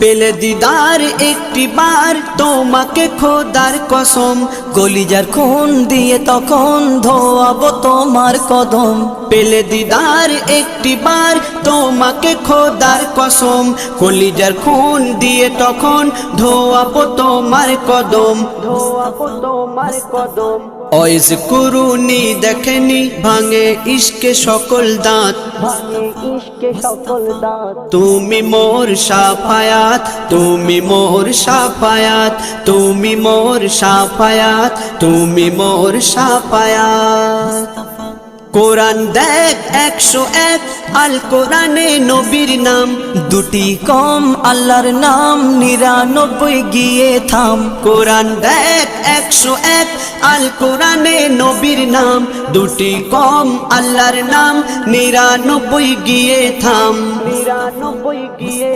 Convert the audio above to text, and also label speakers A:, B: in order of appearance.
A: পেলে দিদার একটি বার তোমাকে খোদার কসম, কলিজার খুন দিয়ে তখন ধোয়াবো তোমার কদম। পেলে দিদার একটি বার তোমাকে খোদার কসম, কলিজার খুন দিয়ে তখন ধোয়াবো তোমার কদম, ধোয়াবো তোমার কদম। ওয়াইজ কুরুনি দেখেনি ভাঙে ইশকে সকল দাঁত, তুমি মোর শাফায়াত, তুমি মোর শাফায়াত, তুমি মোর শাফায়াত, তুমি মোর শাফায়াত। কোরআন দেখ 101 আল কোরআনে নবীর নাম, দুটি কম আল্লাহর নাম 99 গিয়ে থাম। কোরআন দেখ 101 আল কোরআনে নবীর নাম, দুটি কম আল্লাহর নাম 99 গিয়ে থাম, 99 গিয়ে